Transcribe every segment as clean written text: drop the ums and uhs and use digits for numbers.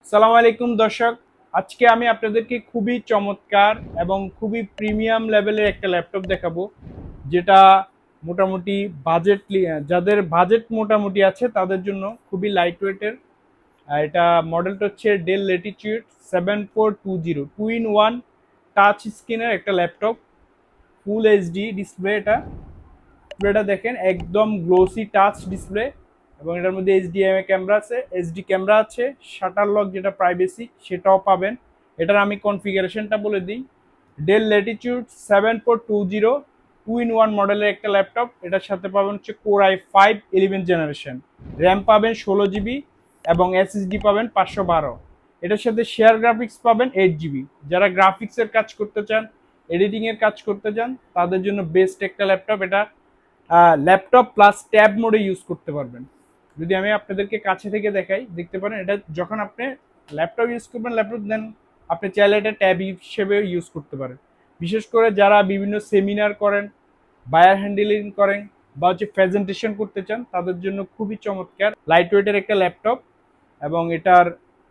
আসসালামু আলাইকুম দর্শক, আজকে আমি আপনাদেরকে খুবই চমৎকার এবং খুবই প্রিমিয়াম লেভেলের একটা ল্যাপটপ দেখাবো, যেটা মোটামুটি বাজেট, যাদের বাজেট মোটামুটি আছে তাদের জন্য খুবই লাইট ওয়েটের। এটা মডেলটা হচ্ছে ডেল ল্যাটিটিউড 7420 2-in-1 টাচ স্ক্রিনের একটা ল্যাপটপ, ফুল এইচডি ডিসপ্লে। এটা দেখেন একদম গ্লোসি টাচ ডিসপ্লে এবং এটার মধ্যে এইচডিএমআই ক্যামেরা আছে, এইচডি ক্যামেরা আছে, শাটার লক যেটা প্রাইভেসি সেটাও পাবেন। এটার আমি কনফিগারেশনটা বলে দিই। ডেল ল্যাটিটিউড 7420 2-in-1 মডেলের একটা ল্যাপটপ। এটার সাথে পাবেন হচ্ছে কোর i5 11 জেনারেশন, র্যাম পাবেন 16 জিবি এবং এসএসডি পাবেন 512। এটার সাথে শেয়ার গ্রাফিক্স পাবেন 8 জিবি। যারা গ্রাফিক্সের কাজ করতে চান, এডিটিং এর কাজ করতে চান, তাদের জন্য বেস্ট একটা ল্যাপটপ। এটা ল্যাপটপ প্লাস ট্যাব মোডে ইউজ করতে পারবেন। যদি আমি আপনাদেরকে কাছে থেকে দেখাই, দেখতে পারেন এটা যখন আপনি ল্যাপটপ ইউজ করবেন, ল্যাপটপ দেন আপনি চাইলে এটা ট্যাব হিসেবে ইউজ করতে পারেন। বিশেষ করে যারা বিভিন্ন সেমিনার করেন, বায়ার হ্যান্ডেলিং করেন বা হচ্ছে প্রেজেন্টেশন করতে চান, তাদের জন্য খুবই চমৎকার লাইট ওয়েটের একটা ল্যাপটপ এবং এটার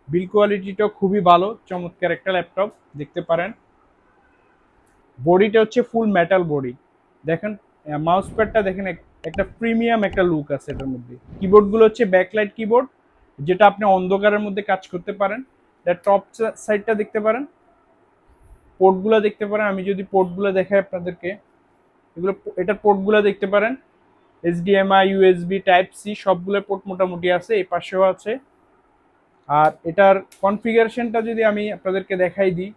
বিল কোয়ালিটিটাও খুবই ভালো, চমৎকার একটা ল্যাপটপ। দেখতে পারেন বডিটা হচ্ছে ফুল মেটাল বডি। দেখেন মাউস প্যাডটা দেখেন, একটা প্রিমিয়াম একটা লুক আছে এটার মধ্যে। কিবোর্ডগুলো হচ্ছে ব্যাকলাইট কিবোর্ড, যেটা আপনি অন্ধকারের মধ্যে কাজ করতে পারেন। এটা টপ সাইডটা দেখতে পারেন, পোর্টগুলো দেখতে পারেন। আমি যদি পোর্টগুলো দেখাই আপনাদেরকে, এগুলো এটার পোর্টগুলো দেখতে পারেন, এইচডিএমআই, ইউএসবি, টাইপ সি সবগুলো পোর্ট মোটামুটি আছে, এই পাশেও আছে। আর এটার কনফিগারেশনটা যদি আমি আপনাদেরকে দেখাই দিই,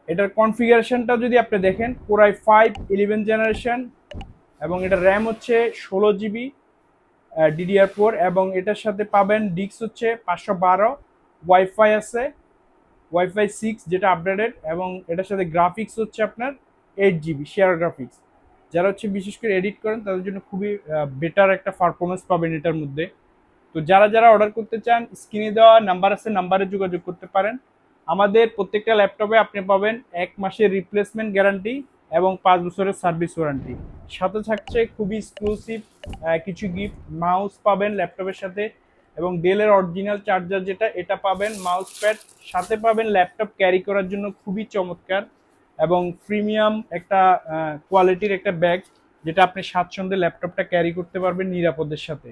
এটার কনফিগারেশনটা যদি আপনি দেখেন, কোর i5 11 জেনারেশন এবং এটার র্যাম হচ্ছে 16 জিবি DDR4 এবং এটার সাথে পাবেন ডিস্ক হচ্ছে 512, ওয়াইফাই আছে, ওয়াইফাই 6 যেটা আপডেটেড, এবং এটার সাথে গ্রাফিক্স হচ্ছে আপনার 8 জিবি শেয়ার গ্রাফিক্স। যারা হচ্ছে বিশেষ করে এডিট করেন তাদের জন্য খুবই বেটার একটা পারফরমেন্স পাবেন এটার মধ্যে। তো যারা যারা অর্ডার করতে চান, স্ক্রিনে দেওয়া নাম্বার আছে, নাম্বারে যোগাযোগ করতে পারেন। আমাদের প্রত্যেকটা ল্যাপটপে আপনি পাবেন 1 মাসের রিপ্লেসমেন্ট গ্যারান্টি এবং 5 বছরের সার্ভিস ওয়ারেন্টি। সাথে থাকছে খুবই এক্সক্লুসিভ কিছু গিফট, মাউস পাবেন ল্যাপটপের সাথে এবং ডেলের অরিজিনাল চার্জার যেটা, এটা পাবেন, মাউস প্যাড সাথে পাবেন। ল্যাপটপ ক্যারি করার জন্য খুবই চমৎকার এবং প্রিমিয়াম একটা কোয়ালিটির একটা ব্যাগ, যেটা আপনি স্বাচ্ছন্দ্যে ল্যাপটপটা ক্যারি করতে পারবেন নিরাপদের সাথে।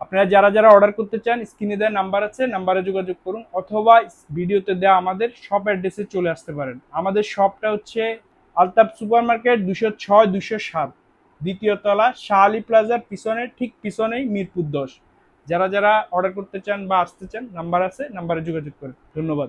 আপনারা যারা যারা অর্ডার করতে চান, স্ক্রিনে দেওয়া নাম্বার আছে, নাম্বারে যোগাযোগ করুন অথবা ভিডিওতে দেওয়া আমাদের শপ অ্যাড্রেসে চলে আসতে পারেন। আমাদের শপটা হচ্ছে আলতাফ সুপার মার্কেট 206-207, দ্বিতীয় তলা, শাহ আলী প্লাজার পিছনে, ঠিক পিছনেই, মিরপুর 10। যারা যারা অর্ডার করতে চান বা আসতে চান, নাম্বার আছে, নাম্বারে যোগাযোগ করুন। ধন্যবাদ।